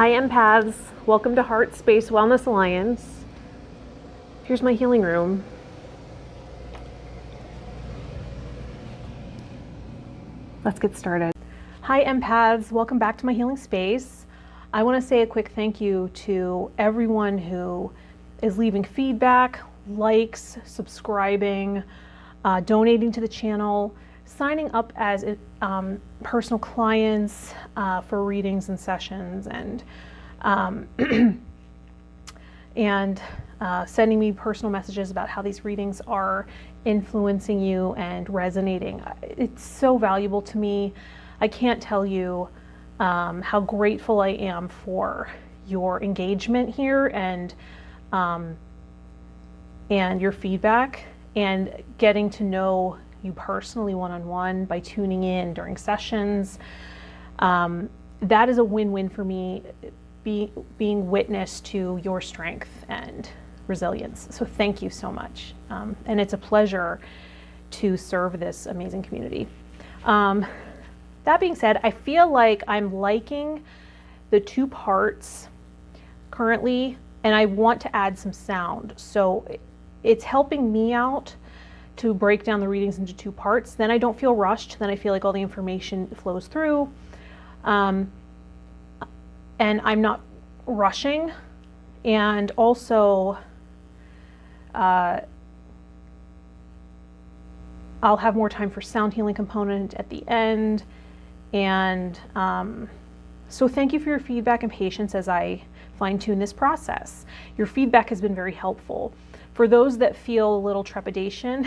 Hi empaths, welcome to Heart Space Wellness Alliance. Here's my healing room. Let's get started. Hi empaths, welcome back to my healing space. I want to say a quick thank you to everyone who is leaving feedback, likes, subscribing, donating to the channel, signing up as personal clients for readings and sessions, and sending me personal messages about how these readings are influencing you and resonating. It's so valuable to me. I can't tell you how grateful I am for your engagement here and your feedback and getting to know you personally one-on-one by tuning in during sessions. That is a win-win for me, being witness to your strength and resilience. So thank you so much. And it's a pleasure to serve this amazing community. That being said, I feel like I'm liking the 2 parts currently, and I want to add some sound. So it's helping me out to break down the readings into 2 parts. Then I don't feel rushed. Then I feel like all the information flows through. And I'm not rushing. And also, I'll have more time for sound healing component at the end. And so thank you for your feedback and patience as I fine-tune this process. Your feedback has been very helpful. For those that feel a little trepidation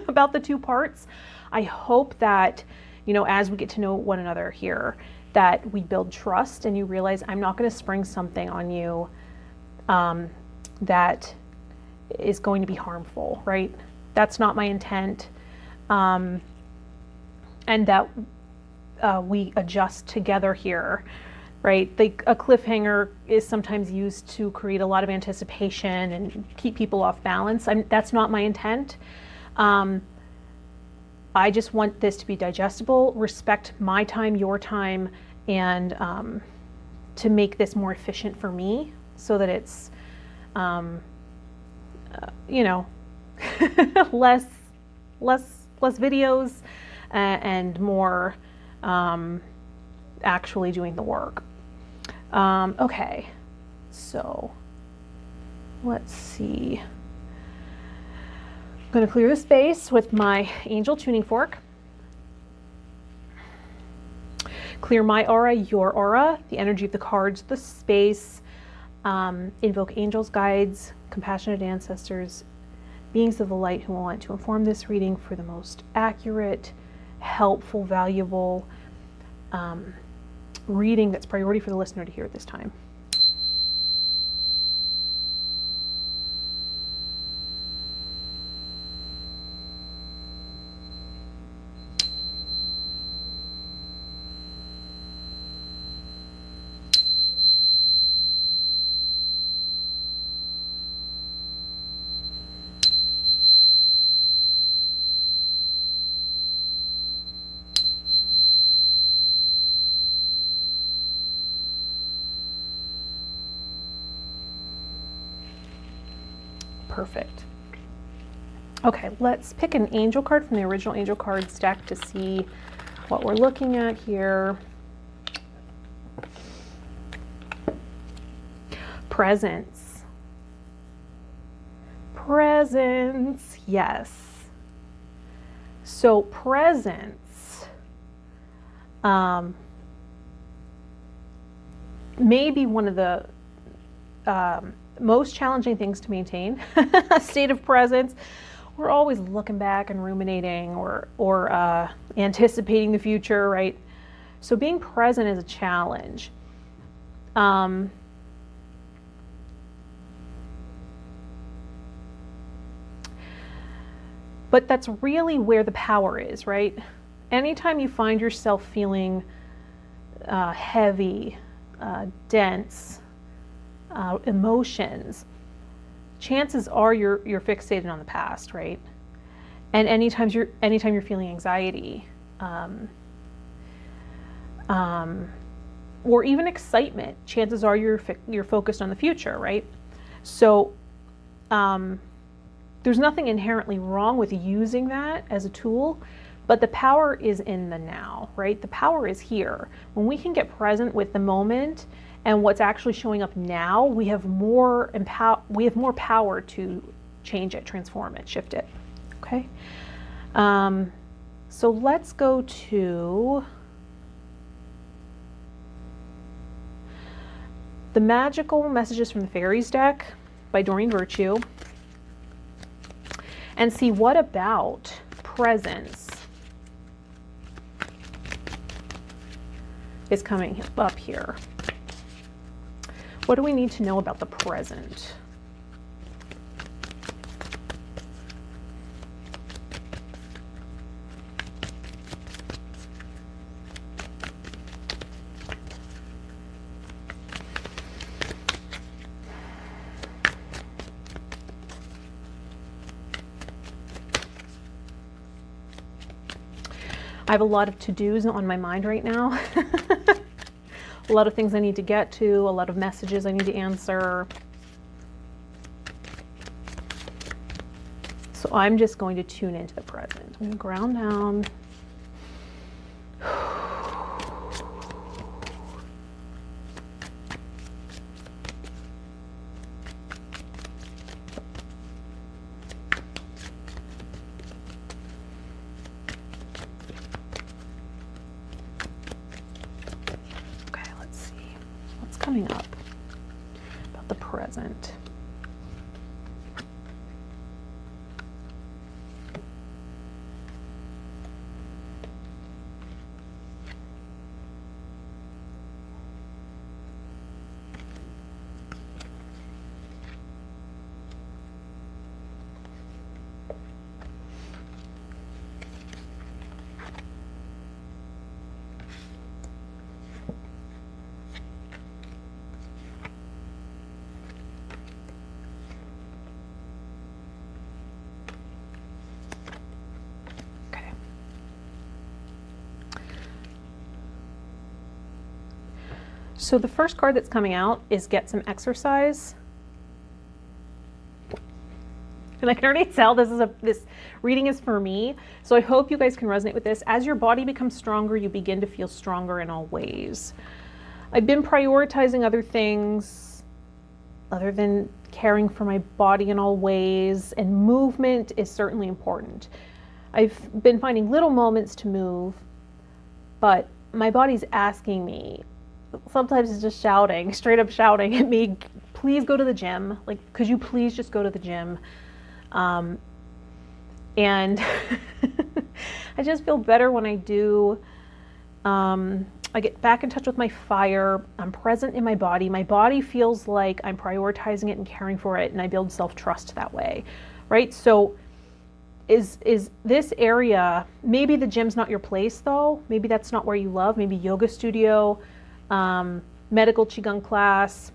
about the 2 parts, I hope that, as we get to know one another here, that we build trust and you realize I'm not going to spring something on you that is going to be harmful, right? That's not my intent. And that we adjust together here, right? A cliffhanger is sometimes used to create a lot of anticipation and keep people off balance. That's not my intent. I just want this to be digestible, respect my time, your time, and to make this more efficient for me so that it's, less videos and more actually doing the work. Okay, so let's see. I'm going to clear the space with my angel tuning fork. Clear my aura, your aura, the energy of the cards, the space. Invoke angels, guides, compassionate ancestors, beings of the light who want to inform this reading for the most accurate, helpful, valuable reading that's priority for the listener to hear at this time. Perfect. Okay, let's pick an angel card from the original angel cards deck to see what we're looking at here. Presence. Presence, yes. So presence may be one of the most challenging things to maintain. A state of presence. We're always looking back and ruminating or anticipating the future, right? So being present is a challenge. But that's really where the power is, right? Anytime you find yourself feeling heavy, dense, emotions, chances are you're fixated on the past, right? And anytime you're feeling anxiety, or even excitement. Chances are you're focused on the future, right? So there's nothing inherently wrong with using that as a tool, but the power is in the now, right? The power is here. When we can get present with the moment and what's actually showing up now, we have more power to change it, transform it, shift it. Okay. So let's go to the Magical Messages from the Fairies deck by Doreen Virtue and see what about presence is coming up here. What do we need to know about the present? I have a lot of to-dos on my mind right now. A lot of things I need to get to, a lot of messages I need to answer. So I'm just going to tune into the present. I'm going to ground down. Coming up about the present. So the first card that's coming out is Get Some Exercise. And I can already tell this reading is for me. So I hope you guys can resonate with this. As your body becomes stronger, you begin to feel stronger in all ways. I've been prioritizing other things other than caring for my body in all ways, and movement is certainly important. I've been finding little moments to move, but my body's asking me. Sometimes it's just shouting, straight up shouting at me, please go to the gym. Like, could you please just go to the gym? And I just feel better when I do. I get back in touch with my fire. I'm present in my body. My body feels like I'm prioritizing it and caring for it, and I build self-trust that way, right? So is this area, maybe the gym's not your place though. Maybe that's not where you love. Maybe yoga studio, medical Qigong class,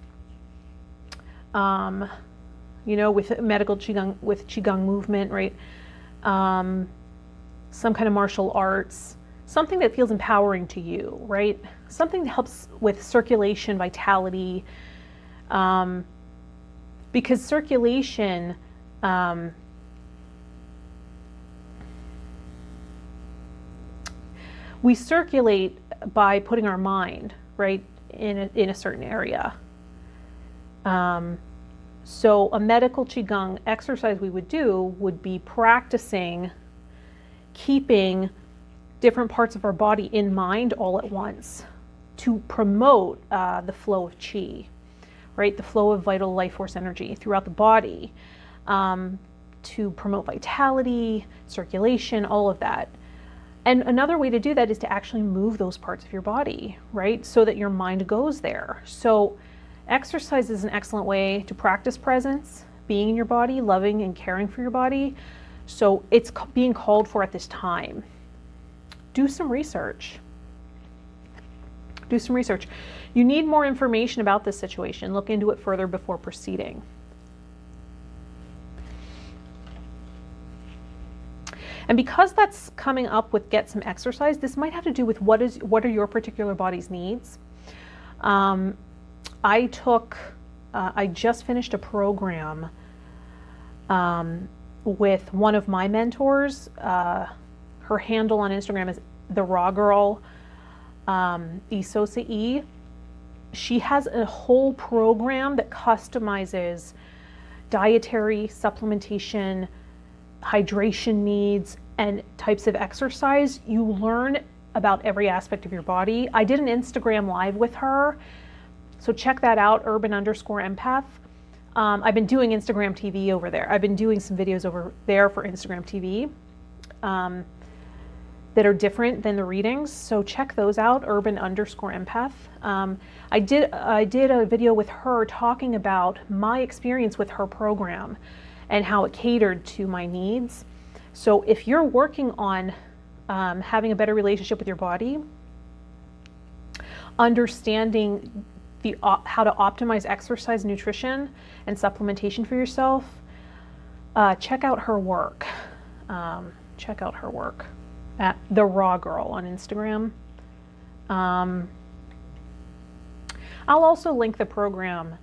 with medical Qigong, with Qigong movement, right? Some kind of martial arts, something that feels empowering to you, right? Something that helps with circulation, vitality, because circulation, we circulate by putting our mind, right, in a certain area. So a medical Qigong exercise we would do would be practicing keeping different parts of our body in mind all at once to promote the flow of Qi, right? The flow of vital life force energy throughout the body, to promote vitality, circulation, all of that. And another way to do that is to actually move those parts of your body, right? So that your mind goes there. So exercise is an excellent way to practice presence, being in your body, loving and caring for your body. So it's being called for at this time. Do some research. Do some research. You need more information about this situation. Look into it further before proceeding. And because that's coming up with Get Some Exercise, this might have to do with what are your particular body's needs. I just finished a program with one of my mentors. Her handle on Instagram is the Raw Girl, Isosa E. She has a whole program that customizes dietary, supplementation, hydration needs, and types of exercise. You learn about every aspect of your body. I did an Instagram live with her, so check that out, urban_empath. I've been doing Instagram TV over there. I've been doing some videos over there for Instagram TV that are different than the readings, so check those out, urban_empath. I did a video with her talking about my experience with her program and how it catered to my needs. So if you're working on having a better relationship with your body, understanding how to optimize exercise, nutrition, and supplementation for yourself, check out her work. Check out her work at The Raw Girl on Instagram. I'll also link the program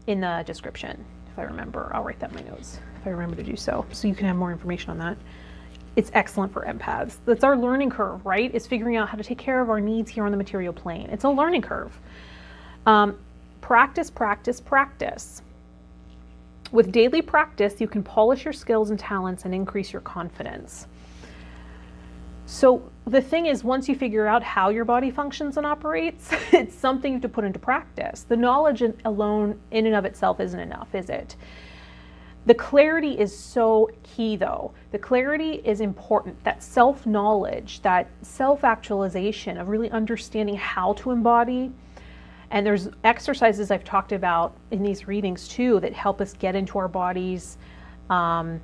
in the description if I remember. I'll write that in my notes if I remember to do so you can have more information on that. It's excellent for empaths. That's our learning curve, right? Is figuring out how to take care of our needs here on the material plane. It's a learning curve. Practice, practice, practice. With daily practice, you can polish your skills and talents and increase your confidence. So the thing is, once you figure out how your body functions and operates, it's something you have to put into practice. The knowledge alone in and of itself isn't enough, is it? The clarity is so key, though. The clarity is important. That self-knowledge, that self-actualization of really understanding how to embody. And there's exercises I've talked about in these readings too that help us get into our bodies and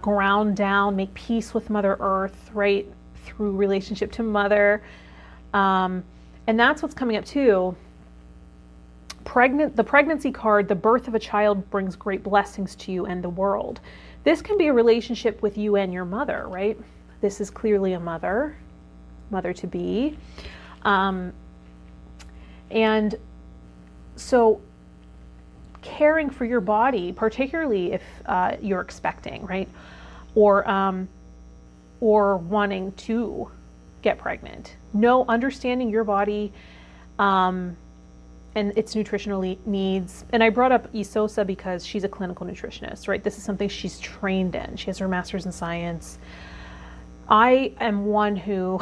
ground down, make peace with Mother Earth, right, through relationship to Mother. And that's what's coming up too. The pregnancy card, the birth of a child brings great blessings to you and the world. This can be a relationship with you and your mother, right? This is clearly a mother to be. And so caring for your body, particularly if you're expecting, right? Or wanting to get pregnant. Understanding your body and its nutritional needs. And I brought up Isosa because she's a clinical nutritionist, right? This is something she's trained in. She has her master's in science. I am one who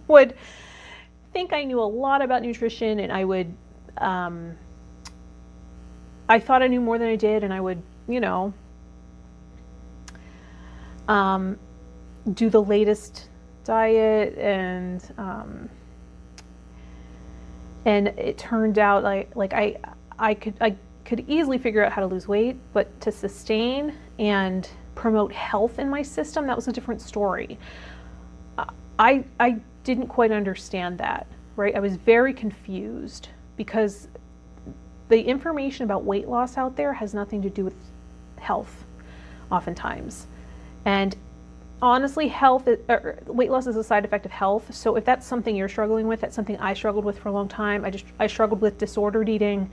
would think I knew a lot about nutrition, and I would, I thought I knew more than I did, and I would, do the latest diet, and it turned out like I could easily figure out how to lose weight, but to sustain and promote health in my system, that was a different story. I didn't quite understand that, right? I was very confused because the information about weight loss out there has nothing to do with health, oftentimes. And honestly, weight loss is a side effect of health. So if that's something you're struggling with, that's something I struggled with for a long time. I struggled with disordered eating,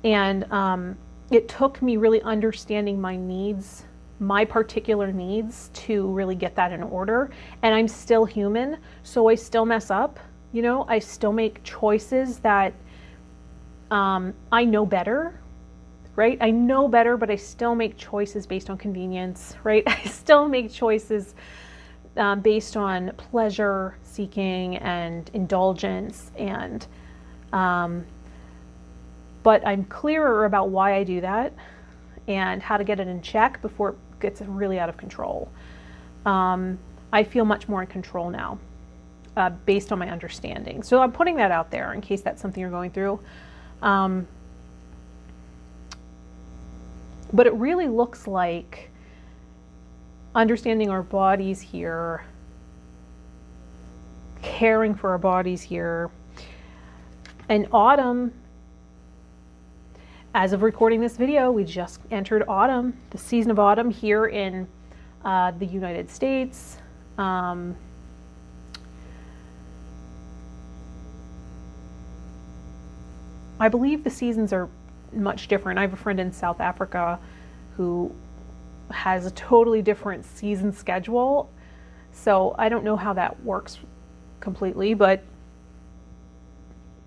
and it took me really understanding my needs, my particular needs, to really get that in order. And I'm still human, so I still mess up. I still make choices that I know better, right? I know better, but I still make choices based on convenience, right? I still make choices based on pleasure seeking and indulgence, and but I'm clearer about why I do that and how to get it in check before it gets really out of control. I feel much more in control now based on my understanding. So I'm putting that out there in case that's something you're going through. But it really looks like understanding our bodies here, caring for our bodies here. And autumn, as of recording this video, we just entered autumn, the season of autumn here in the United States. I believe the seasons are much different. I have a friend in South Africa who has a totally different season schedule. So I don't know how that works completely, but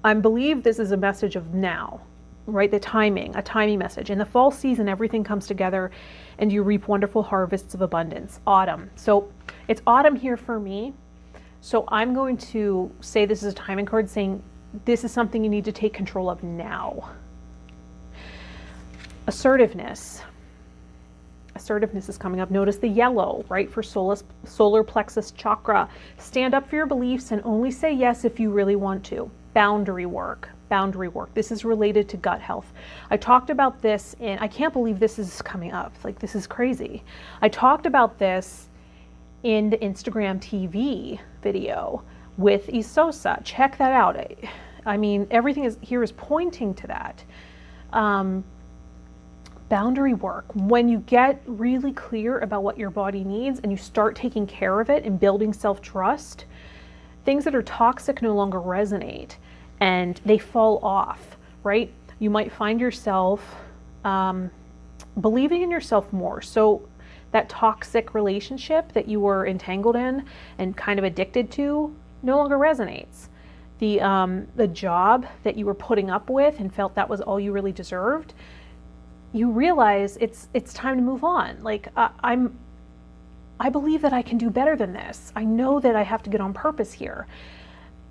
I believe this is a message of now, right? The timing, a timing message. In the fall season, everything comes together and you reap wonderful harvests of abundance. Autumn. So it's autumn here for me. So I'm going to say this is a timing card saying this is something you need to take control of now. Assertiveness. Assertiveness is coming up. Notice the yellow, right, for solar plexus chakra. Stand up for your beliefs and only say yes if you really want to. Boundary work. Boundary work. This is related to gut health. I talked about this and I can't believe this is coming up. Like, this is crazy. I talked about this in the Instagram TV video with Isosa. Check that out. I mean, everything here is pointing to that. Boundary work. When you get really clear about what your body needs and you start taking care of it and building self-trust, things that are toxic no longer resonate and they fall off, right? You might find yourself believing in yourself more. So that toxic relationship that you were entangled in and kind of addicted to no longer resonates. The job that you were putting up with and felt that was all you really deserved, you realize it's time to move on. Like, I believe that I can do better than this. I know that I have to get on purpose here,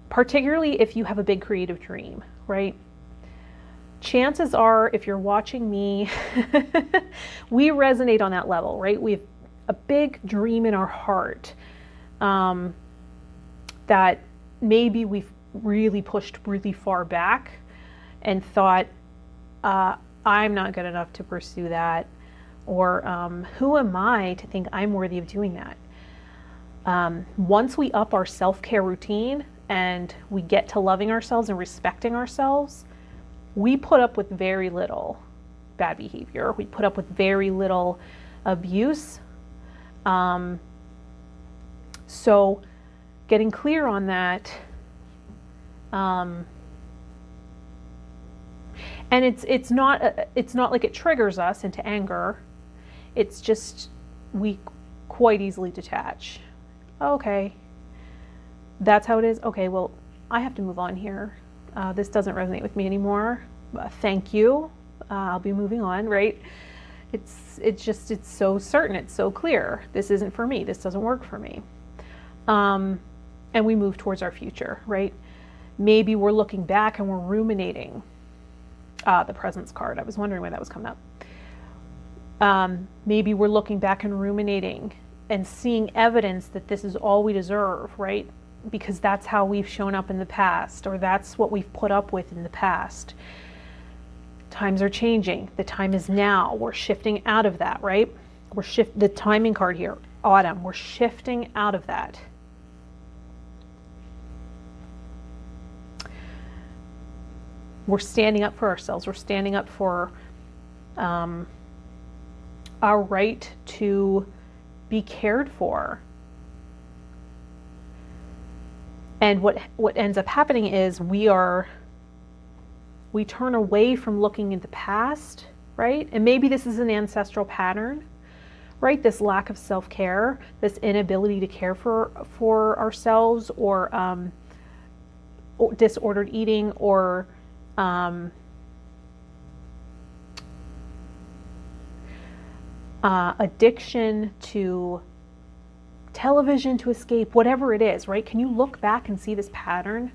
particularly if you have a big creative dream, right? Chances are, if you're watching me, we resonate on that level, right? We have a big dream in our heart that maybe we've really pushed really far back and thought, I'm not good enough to pursue that, or who am I to think I'm worthy of doing that? Once we up our self-care routine and we get to loving ourselves and respecting ourselves, we put up with very little bad behavior. We put up with very little abuse. So getting clear on that, and it's not like it triggers us into anger. It's just we quite easily detach. Okay, that's how it is. Okay, well, I have to move on here. This doesn't resonate with me anymore. Thank you. I'll be moving on, right? It's so certain. It's so clear. This isn't for me. This doesn't work for me. And we move towards our future, right? Maybe we're looking back and we're ruminating. The presence card. I was wondering why that was coming up. Maybe we're looking back and ruminating and seeing evidence that this is all we deserve, right? Because that's how we've shown up in the past, or that's what we've put up with in the past. Times are changing. The time is now. We're shifting out of that, right? The timing card here, autumn. We're shifting out of that. We're standing up for ourselves. We're standing up for our right to be cared for. And what ends up happening is we turn away from looking at the past, right? And maybe this is an ancestral pattern, right? This lack of self-care, this inability to care for ourselves, or disordered eating, or addiction to television to escape, whatever it is, right? Can you look back and see this pattern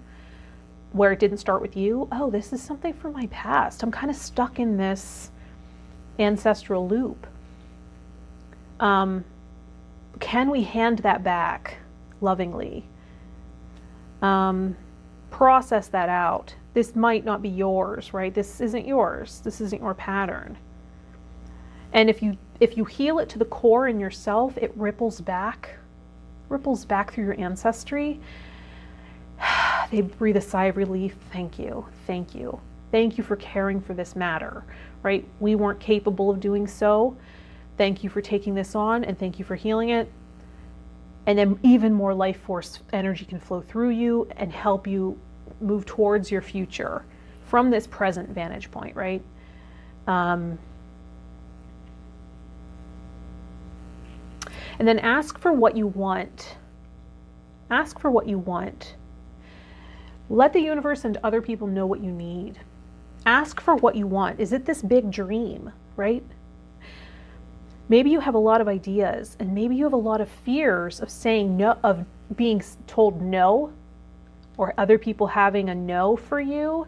where it didn't start with you? Oh, this is something from my past. I'm kind of stuck in this ancestral loop. Can we hand that back lovingly? Process that out. This might not be yours, right? This isn't yours. This isn't your pattern. And if you heal it to the core in yourself, it ripples back through your ancestry. They breathe a sigh of relief. Thank you. Thank you. Thank you for caring for this matter, right? We weren't capable of doing so. Thank you for taking this on, and thank you for healing it. And then even more life force energy can flow through you and help you move towards your future from this present vantage point, right? And then ask for what you want. Ask for what you want. Let the universe and other people know what you need. Ask for what you want. Is it this big dream, right? Maybe you have a lot of ideas, and maybe you have a lot of fears of saying no, of being told no, or other people having a no for you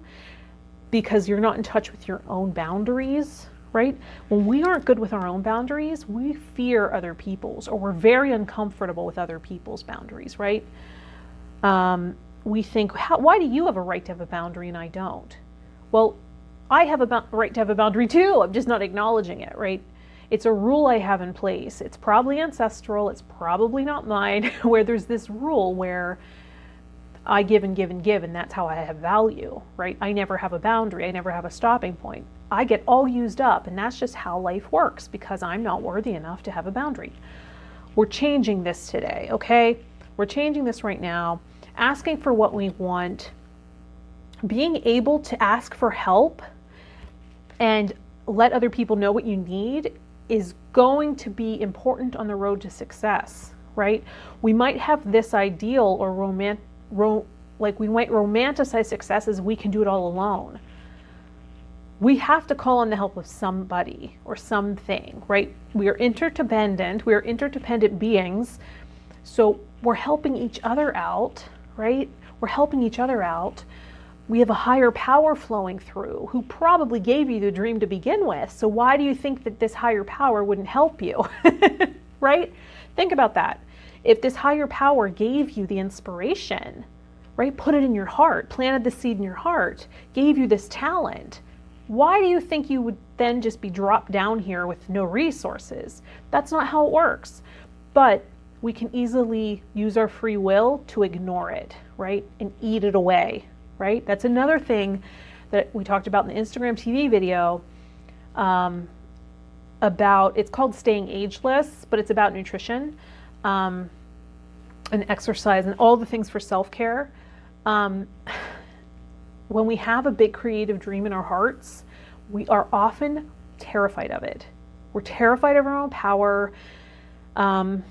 because you're not in touch with your own boundaries, right? When we aren't good with our own boundaries, we fear other people's, or we're very uncomfortable with other people's boundaries, right? We think, why do you have a right to have a boundary and I don't? Well, I have a right to have a boundary too. I'm just not acknowledging it, right? It's a rule I have in place. It's probably ancestral. It's probably not mine, where there's this rule where I give and give and give, and that's how I have value, right? I never have a boundary. I never have a stopping point. I get all used up, and that's just how life works because I'm not worthy enough to have a boundary. We're changing this today, okay? We're changing this right now, asking for what we want, being able to ask for help and let other people know what you need is going to be important on the road to success, right? We might have this ideal or like we might romanticize success as we can do it all alone. We have to call on the help of somebody or something, right? We are interdependent. We are interdependent beings. So we're helping each other out, right? We're helping each other out. We have a higher power flowing through who probably gave you the dream to begin with. So why do you think that this higher power wouldn't help you, right? Think about that. If this higher power gave you the inspiration, right, put it in your heart, planted the seed in your heart, gave you this talent, why do you think you would then just be dropped down here with no resources? That's not how it works. But we can easily use our free will to ignore it, right, and eat it away, right? That's another thing that we talked about in the Instagram TV video about, it's called Staying Ageless, but it's about nutrition. And exercise and all the things for self-care. When we have a big creative dream in our hearts, we are often terrified of it. We're terrified of our own power. And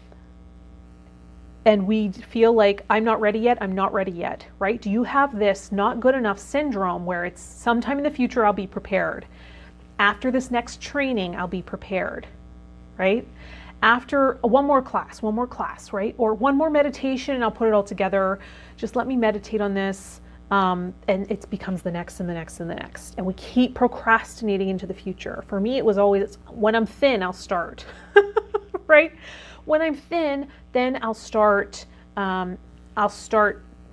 we feel like, I'm not ready yet, I'm not ready yet, right? Do you have this not good enough syndrome where it's sometime in the future I'll be prepared? After this next training, I'll be prepared, right? After one more class, right? Or one more meditation and I'll put it all together. Just let me meditate on this. And it becomes the next and the next and the next. And we keep procrastinating into the future. For me, it was always, when I'm thin, I'll start, right? When I'm thin, then I'll start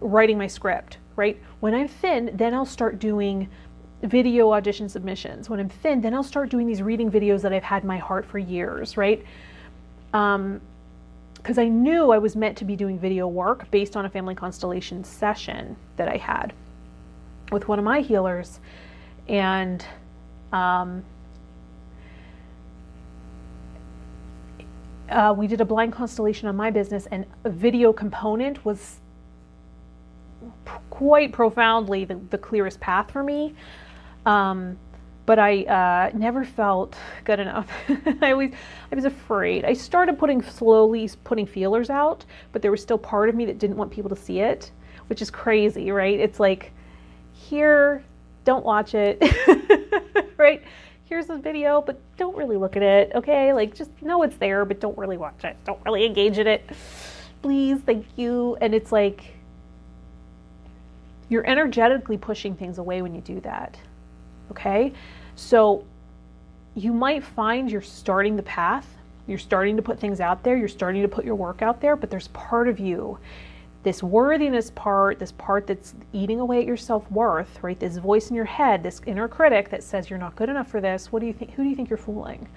writing my script, right? When I'm thin, then I'll start doing video audition submissions. When I'm thin, then I'll start doing these reading videos that I've had in my heart for years, right? Because I knew I was meant to be doing video work based on a family constellation session that I had with one of my healers. And we did a blind constellation on my business, and a video component was quite profoundly the clearest path for me. But I never felt good enough. I was afraid. I started slowly putting feelers out, but there was still part of me that didn't want people to see it, which is crazy, right? It's like, here, don't watch it, right? Here's the video, but don't really look at it, okay? Like, just know it's there, but don't really watch it. Don't really engage in it. Please, thank you. And it's like, you're energetically pushing things away when you do that. Okay, so you might find you're starting the path, you're starting to put things out there, you're starting to put your work out there, but there's part of you, this worthiness part, this part that's eating away at your self-worth, right? This voice in your head, this inner critic that says you're not good enough for this. What do you think? Who do you think you're fooling?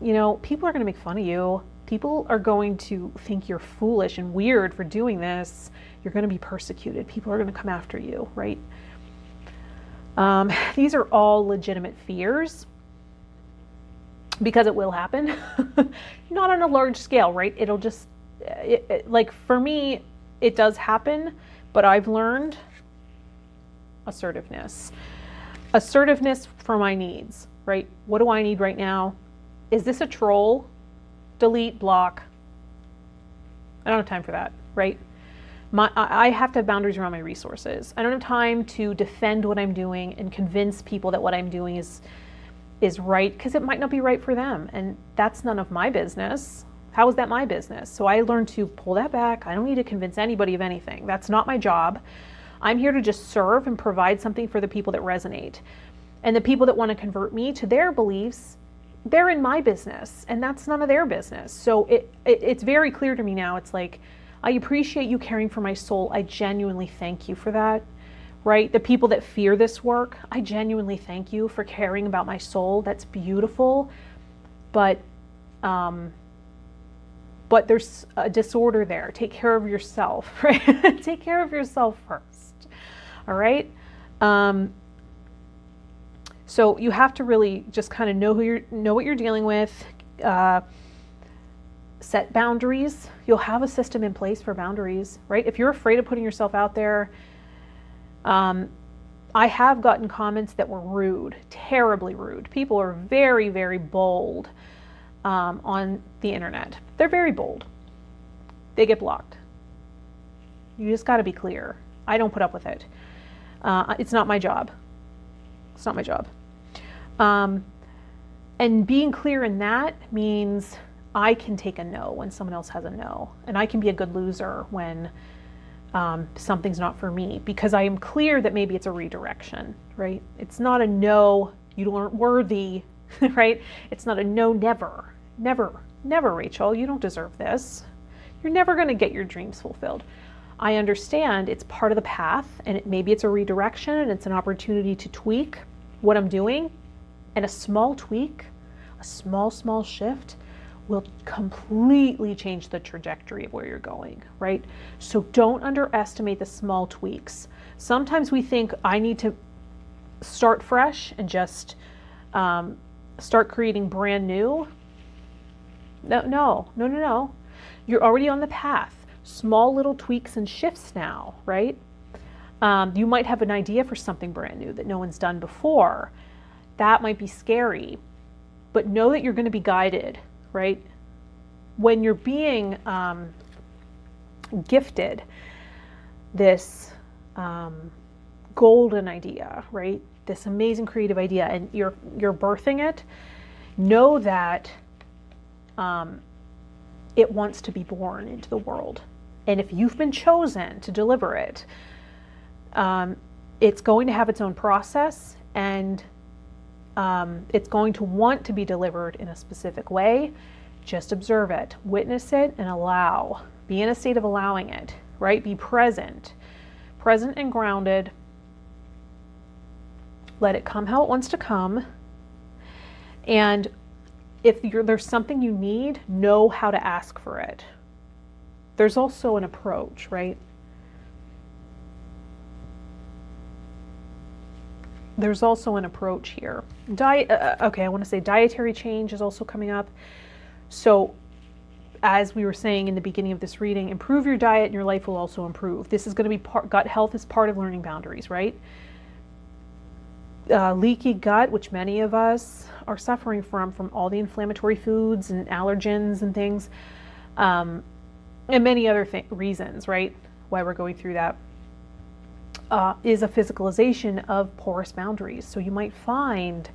You know, people are going to make fun of you. People are going to think you're foolish and weird for doing this. You're going to be persecuted. People are going to come after you, right? These are all legitimate fears because it will happen. Not on a large scale, right? It'll just, like for me, it does happen, but I've learned assertiveness. Assertiveness for my needs, right? What do I need right now? Is this a troll? Delete, block. I don't have time for that, right? I have to have boundaries around my resources. I don't have time to defend what I'm doing and convince people that what I'm doing is right, because it might not be right for them. And that's none of my business. How is that my business? So I learned to pull that back. I don't need to convince anybody of anything. That's not my job. I'm here to just serve and provide something for the people that resonate. And the people that want to convert me to their beliefs, they're in my business, and that's none of their business. So it's very clear to me now. It's like, I appreciate you caring for my soul. I genuinely thank you for that, right? The people that fear this work, I genuinely thank you for caring about my soul. That's beautiful. But there's a disorder there. Take care of yourself, right? Take care of yourself first, all right? So you have to really just kind of know what you're dealing with. Set boundaries. You'll have a system in place for boundaries, right? If you're afraid of putting yourself out there, I have gotten comments that were rude, terribly rude. People are very, very bold on the internet. They're very bold. They get blocked. You just got to be clear. I don't put up with it. It's not my job. It's not my job. And being clear in that means I can take a no when someone else has a no. And I can be a good loser when something's not for me, because I am clear that maybe it's a redirection, right? It's not a no, you aren't worthy, right? It's not a no, never, never, never, Rachel, you don't deserve this. You're never going to get your dreams fulfilled. I understand it's part of the path, and maybe it's a redirection, and it's an opportunity to tweak what I'm doing. And a small tweak, a small shift will completely change the trajectory of where you're going, right? So don't underestimate the small tweaks. Sometimes we think I need to start fresh and just start creating brand new. No. You're already on the path. Small little tweaks and shifts now, right? You might have an idea for something brand new that no one's done before. That might be scary, but know that you're going to be guided, right? When you're being gifted this golden idea, right? This amazing creative idea, and you're birthing it, know that it wants to be born into the world. And if you've been chosen to deliver it, it's going to have its own process, and it's going to want to be delivered in a specific way. Just observe it, witness it, and allow. Be in a state of allowing it, right? Be present and grounded. Let it come how it wants to come. And if there's something you need, know how to ask for it. There's also an approach, right? There's also an approach here. I want to say dietary change is also coming up. So as we were saying in the beginning of this reading, improve your diet and your life will also improve. This is going to be gut health is part of learning boundaries, right? Leaky gut, which many of us are suffering from all the inflammatory foods and allergens and things, and many other reasons, right? Why we're going through that. Is a physicalization of porous boundaries. So you might find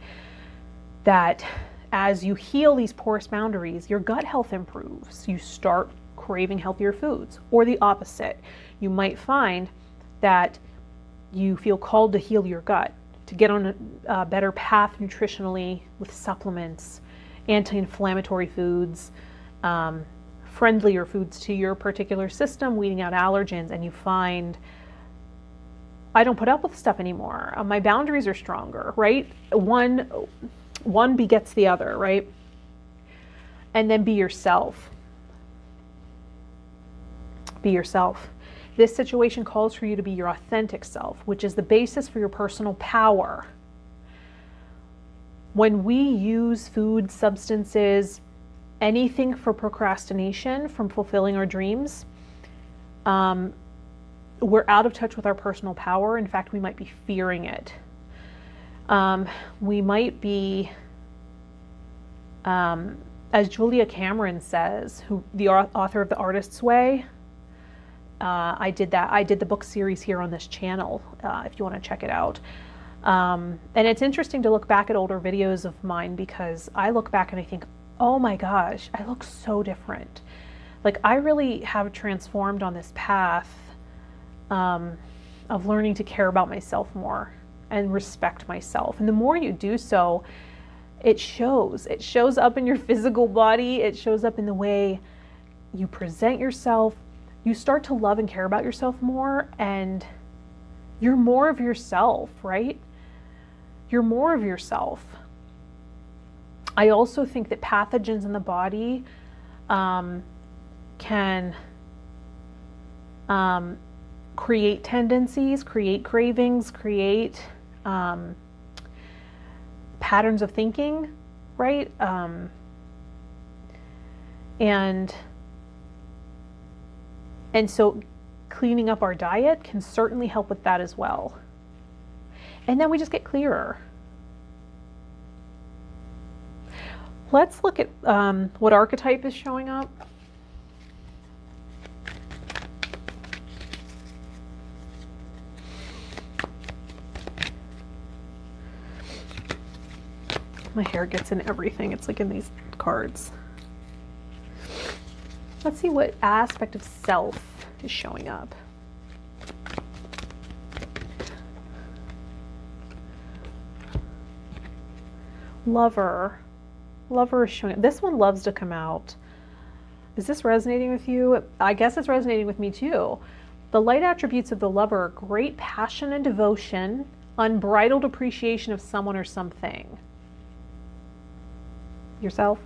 that as you heal these porous boundaries, your gut health improves. You start craving healthier foods. Or the opposite. You might find that you feel called to heal your gut, to get on a better path nutritionally with supplements, anti-inflammatory foods, friendlier foods to your particular system, weeding out allergens, and you find I don't put up with stuff anymore. My boundaries are stronger, right? One begets the other, right? And then be yourself. Be yourself. This situation calls for you to be your authentic self, which is the basis for your personal power. When we use food, substances, anything for procrastination from fulfilling our dreams, we're out of touch with our personal power. In fact, we might be fearing it. We might be, as Julia Cameron says, the author of The Artist's Way. I did the book series here on this channel, if you want to check it out. And it's interesting to look back at older videos of mine, because I look back and I think, oh my gosh, I look so different. Like, I really have transformed on this path of learning to care about myself more and respect myself. And the more you do so, it shows. It shows up in your physical body. It shows up in the way you present yourself. You start to love and care about yourself more, and you're more of yourself, right? You're more of yourself. I also think that pathogens in the body can create tendencies, create cravings, create patterns of thinking, right? And so cleaning up our diet can certainly help with that as well. And then we just get clearer. Let's look at what archetype is showing up. My hair gets in everything. It's like in these cards. Let's see what aspect of self is showing up. Lover. Lover is showing up. This one loves to come out. Is this resonating with you? I guess it's resonating with me too. The light attributes of the lover are great passion and devotion, unbridled appreciation of someone or something. Yourself.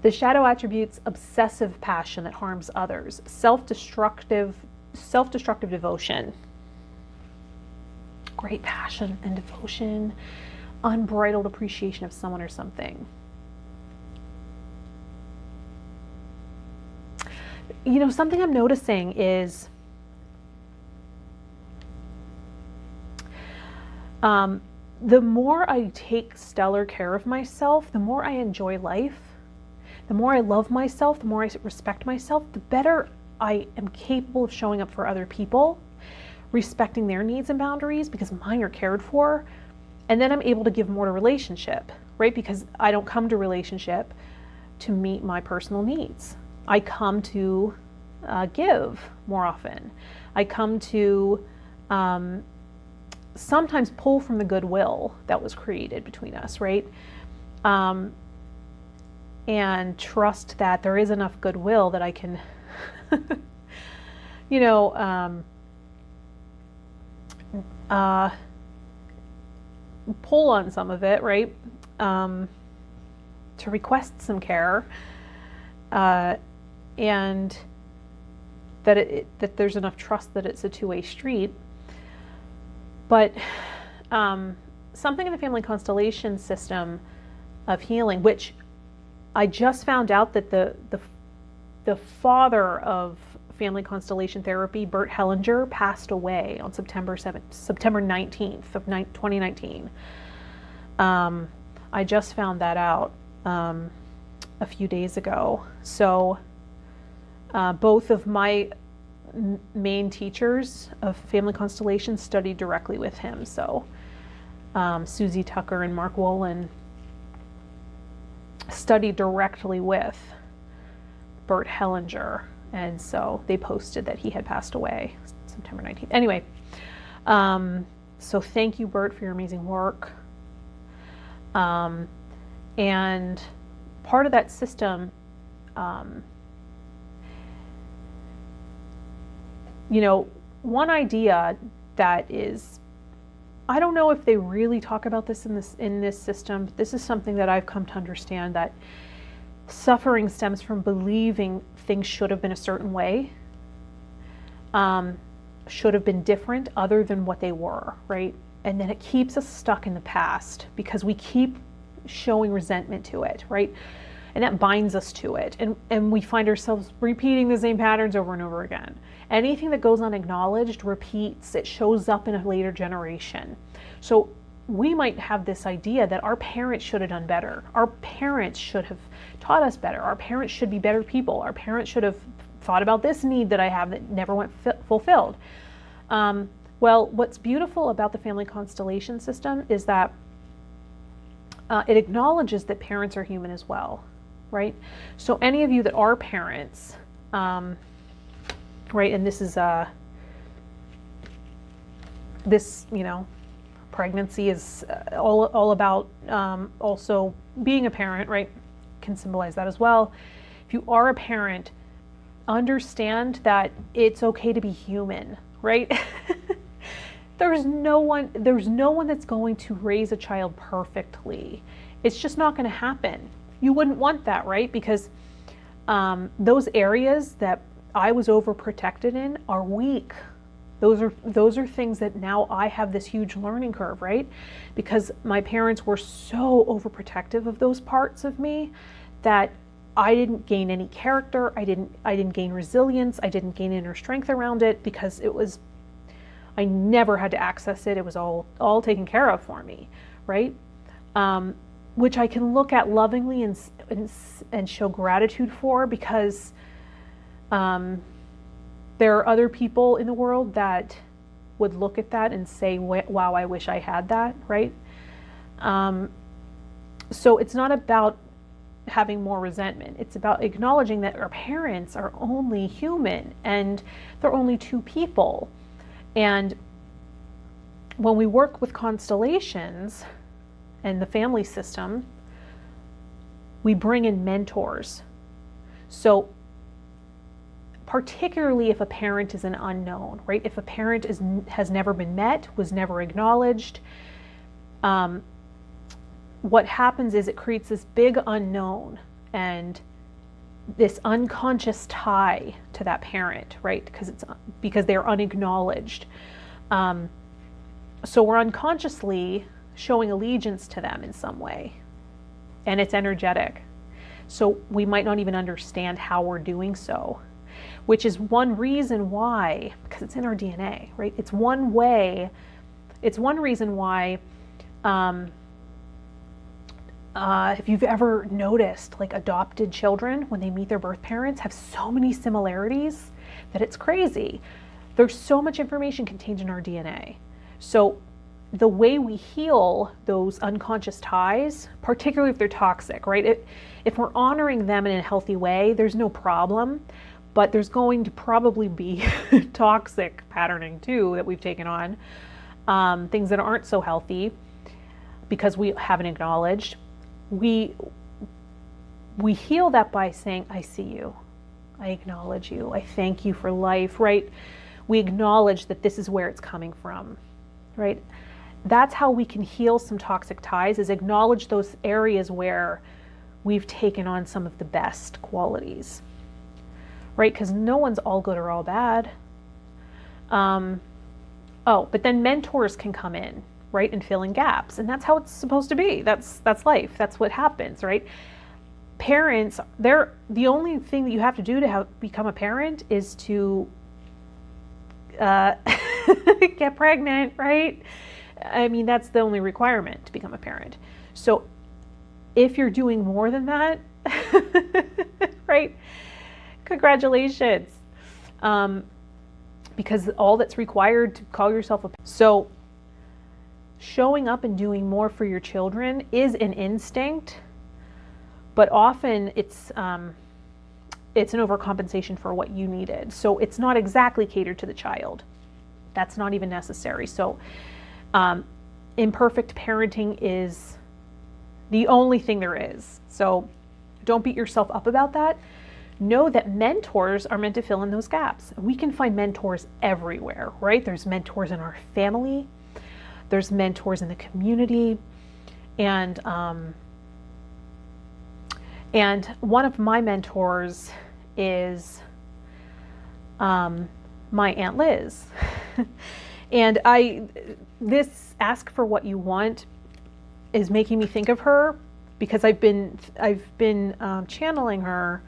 The shadow attributes obsessive passion that harms others, self-destructive devotion. Great passion and devotion, unbridled appreciation of someone or something. You know, something I'm noticing is the more I take stellar care of myself, the more I enjoy life, the more I love myself, the more I respect myself, the better I am capable of showing up for other people, respecting their needs and boundaries because mine are cared for. And then I'm able to give more to relationship, right? Because I don't come to relationship to meet my personal needs. I come to give more often. I come to sometimes pull from the goodwill that was created between us, right? And trust that there is enough goodwill that I can, you know, pull on some of it, right? To request some care, and that there's enough trust that it's a two-way street. But something in the family constellation system of healing, which I just found out that the father of family constellation therapy, Bert Hellinger, passed away on September 19th of 2019. I just found that out a few days ago. So both of my main teachers of family constellation studied directly with him. So Susie Tucker and Mark Wolin studied directly with Bert Hellinger, and so they posted that he had passed away September 19th. Anyway, so thank you, Bert, for your amazing work. And part of that system, you know, one idea that is, I don't know if they really talk about this in this system, but this is something that I've come to understand, that suffering stems from believing things should have been a certain way, should have been different other than what they were, right? And then it keeps us stuck in the past because we keep showing resentment to it, right? And that binds us to it. And we find ourselves repeating the same patterns over and over again. Anything that goes unacknowledged repeats, it shows up in a later generation. So we might have this idea that our parents should have done better. Our parents should have taught us better. Our parents should be better people. Our parents should have thought about this need that I have that never went fulfilled. Well, what's beautiful about the family constellation system is that it acknowledges that parents are human as well, right? So any of you that are parents, right, and this is this, pregnancy is all about also being a parent, right? Can symbolize that as well. If you are a parent, understand that it's okay to be human, right? There's no one that's going to raise a child perfectly. It's just not going to happen. You wouldn't want that, right? Because those areas that I was overprotected in are weak. Those are things that now I have this huge learning curve, right? Because my parents were so overprotective of those parts of me that I didn't gain any character. I didn't gain resilience. I didn't gain inner strength around it because I never had to access it. It was all taken care of for me, right? Which I can look at lovingly and show gratitude for, because there are other people in the world that would look at that and say, wow, I wish I had that, right? So it's not about having more resentment. It's about acknowledging that our parents are only human and they're only two people. And when we work with constellations and the family system, we bring in mentors. So particularly if a parent is an unknown, right? If a parent has never been met, was never acknowledged, what happens is it creates this big unknown and this unconscious tie to that parent, right? Because they're unacknowledged. So we're unconsciously showing allegiance to them in some way, and it's energetic. So we might not even understand how we're doing so, which is one reason why, because it's in our DNA, right? It's one reason why, if you've ever noticed, like, adopted children, when they meet their birth parents, have so many similarities that it's crazy. There's so much information contained in our DNA. So the way we heal those unconscious ties, particularly if they're toxic, right? If we're honoring them in a healthy way, there's no problem. But there's going to probably be toxic patterning too that we've taken on, things that aren't so healthy because we haven't acknowledged. We heal that by saying, I see you, I acknowledge you, I thank you for life, right? We acknowledge that this is where it's coming from, right? That's how we can heal some toxic ties, is acknowledge those areas where we've taken on some of the best qualities. Right? Because no one's all good or all bad. But then mentors can come in, right? And fill in gaps. And that's how it's supposed to be. That's life. That's what happens, right? Parents, the only thing that you have to do to become a parent is to get pregnant, right? I mean, that's the only requirement to become a parent. So if you're doing more than that, right? Congratulations. Because all that's required to call yourself a parent. So showing up and doing more for your children is an instinct, but often it's an overcompensation for what you needed. So it's not exactly catered to the child. That's not even necessary. So imperfect parenting is the only thing there is. So don't beat yourself up about that. Know that mentors are meant to fill in those gaps. We can find mentors everywhere, right? There's mentors in our family. There's mentors in the community. And one of my mentors is my Aunt Liz. And this ask for what you want is making me think of her because I've been channeling her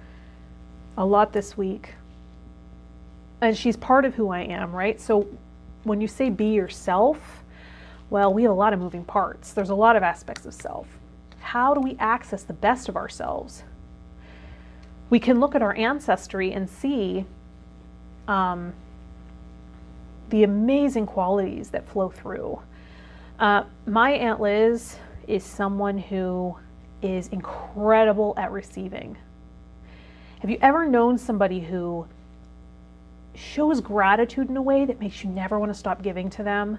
a lot this week, and she's part of who I am, right? So when you say be yourself, well, we have a lot of moving parts. There's a lot of aspects of self. How do we access the best of ourselves? We can look at our ancestry and see the amazing qualities that flow through. My Aunt Liz is someone who is incredible at receiving. Have you ever known somebody who shows gratitude in a way that makes you never want to stop giving to them?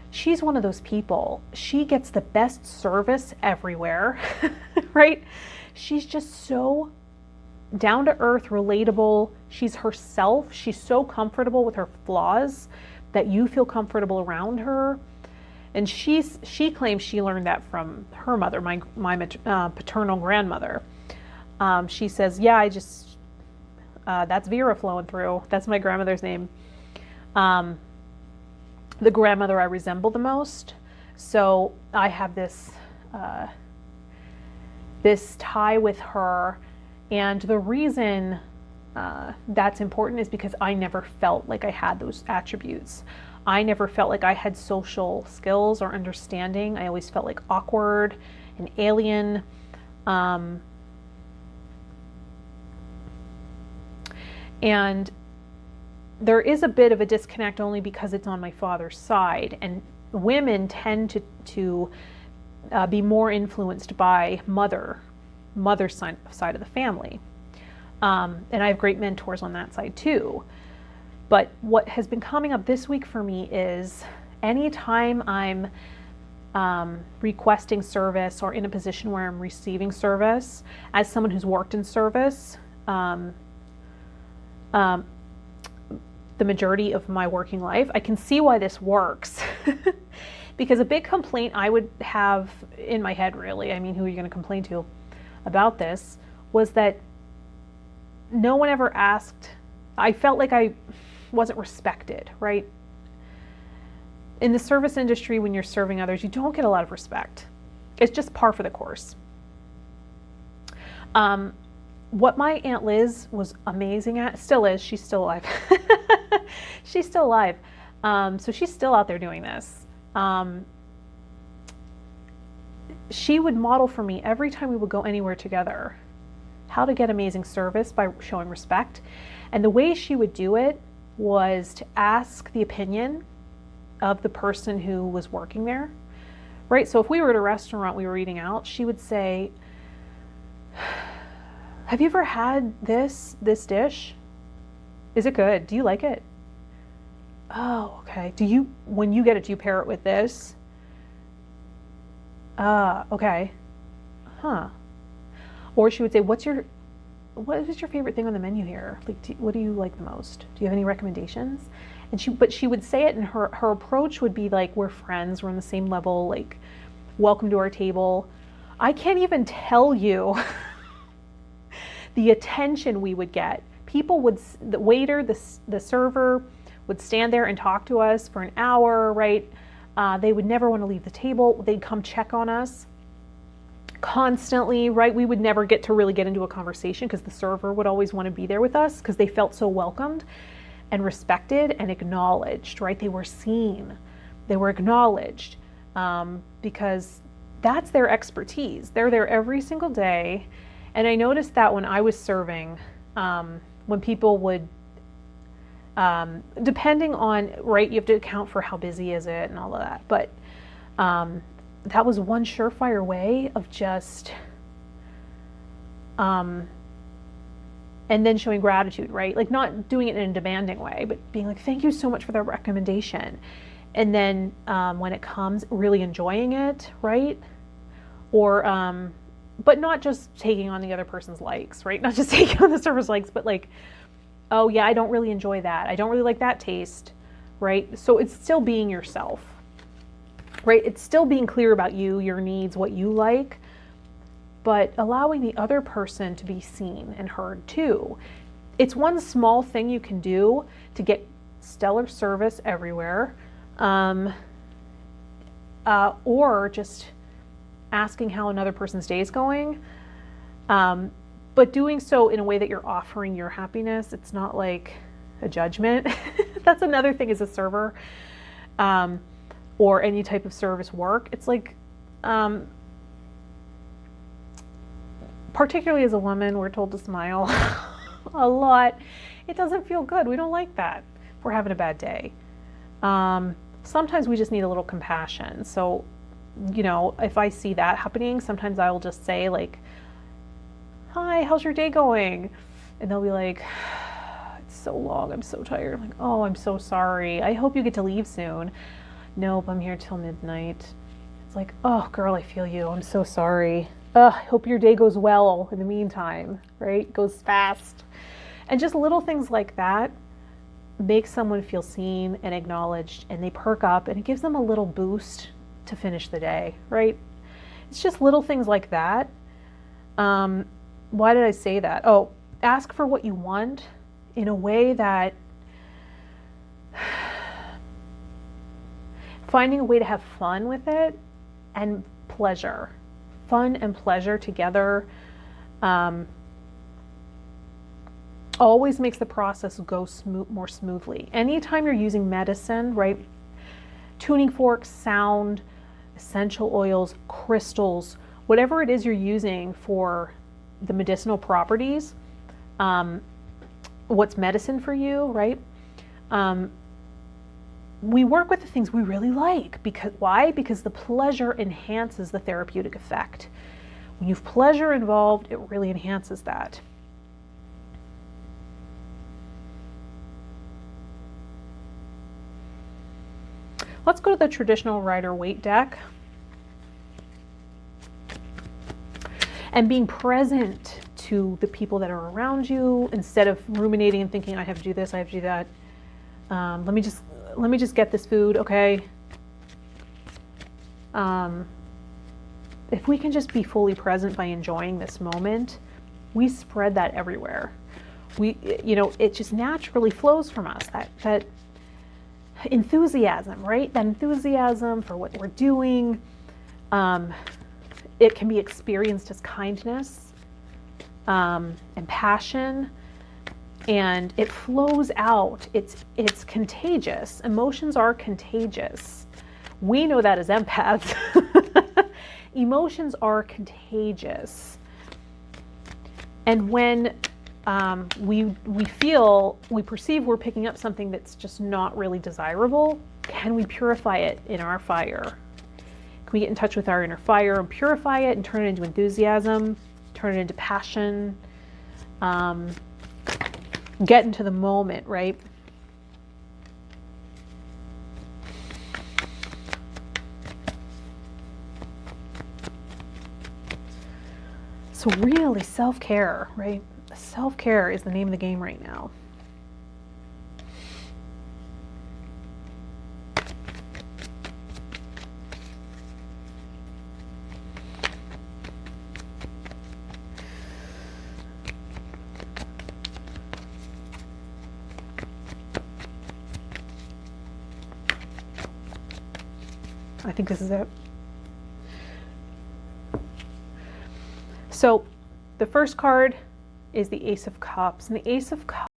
She's one of those people. She gets the best service everywhere, right? She's just so down to earth, relatable. She's herself. She's so comfortable with her flaws that you feel comfortable around her. And she claims she learned that from her mother, my paternal grandmother. She says, yeah, that's Vera flowing through. That's my grandmother's name. The grandmother I resemble the most. So I have this tie with her. And the reason that's important is because I never felt like I had those attributes. I never felt like I had social skills or understanding. I always felt like awkward and alien. And there is a bit of a disconnect only because it's on my father's side. And women tend to be more influenced by mother's side of the family. And I have great mentors on that side too. But what has been coming up this week for me is anytime I'm requesting service or in a position where I'm receiving service, as someone who's worked in service, the majority of my working life, I can see why this works. Because a big complaint I would have in my head, really, I mean, who are you going to complain to about this, was that no one ever asked. I felt like I wasn't respected, right? In the service industry, when you're serving others, you don't get a lot of respect. It's just par for the course. What my Aunt Liz was amazing at, still is, she's still alive. She's still alive. So she's still out there doing this. She would model for me every time we would go anywhere together how to get amazing service by showing respect. And the way she would do it was to ask the opinion of the person who was working there, right? So if we were at a restaurant, we were eating out, she would say, have you ever had this dish? Is it good? Do you like it? Oh, okay. When you get it, do you pair it with this? Okay. Huh. Or she would say, what is your favorite thing on the menu here? Like, what do you like the most? Do you have any recommendations? But she would say it, and her approach would be like, we're friends, we're on the same level, like, welcome to our table. I can't even tell you the attention we would get. The waiter, the server would stand there and talk to us for an hour, right? They would never want to leave the table. They'd come check on us constantly, right? We would never get into a conversation because the server would always want to be there with us because they felt so welcomed and respected and acknowledged, right? They were seen, they were acknowledged, because that's their expertise. They're there every single day. And I noticed that when I was serving, when people would, depending on, right, you have to account for how busy is it and all of that. But that was one surefire way of just, and then showing gratitude, right? Like not doing it in a demanding way, but being like, thank you so much for that recommendation. And then when it comes, really enjoying it, right? Or, but not just taking on the other person's likes, right? Not just taking on the server's likes, but like, oh yeah, I don't really enjoy that. I don't really like that taste, right? So it's still being yourself, right? It's still being clear about you, your needs, what you like, but allowing the other person to be seen and heard too. It's one small thing you can do to get stellar service everywhere, or just asking how another person's day is going, but doing so in a way that you're offering your happiness. It's not like a judgment. That's another thing as a server, or any type of service work. It's like, particularly as a woman, we're told to smile a lot. It doesn't feel good. We don't like that if we're having a bad day. Sometimes we just need a little compassion. So, you know, if I see that happening, sometimes I will just say like, hi, how's your day going? And they'll be like, it's so long, I'm so tired. I'm like, oh, I'm so sorry. I hope you get to leave soon. Nope, I'm here till midnight. It's like, oh, girl, I feel you. I'm so sorry. I hope your day goes well in the meantime, right? Goes fast. And just little things like that make someone feel seen and acknowledged, and they perk up, and it gives them a little boost to finish the day, right? It's just little things like that. Why did I say that? Oh, ask for what you want in a way that finding a way to have fun with it and pleasure. Fun and pleasure together always makes the process go more smoothly. Anytime you're using medicine, right? Tuning forks, sound, essential oils, crystals, whatever it is you're using for the medicinal properties, what's medicine for you, right? We work with the things we really like. Because why? Because the pleasure enhances the therapeutic effect. When you have pleasure involved, it really enhances that. Let's go to the traditional Rider-Waite deck. And being present to the people that are around you instead of ruminating and thinking, I have to do this, I have to do that. Let me just get this food, okay? If we can just be fully present by enjoying this moment, we spread that everywhere. It just naturally flows from us, that enthusiasm, right? That enthusiasm for what we're doing. It can be experienced as kindness and passion, and it flows out. It's contagious. Emotions are contagious. We know that as empaths. Emotions are contagious. And when we perceive we're picking up something that's just not really desirable, can we purify it in our fire? Can we get in touch with our inner fire and purify it and turn it into enthusiasm, turn it into passion, get into the moment, right? So really self-care, right? Self-care is the name of the game right now. I think this is it. So the first card is the Ace of Cups, and the Ace of Cups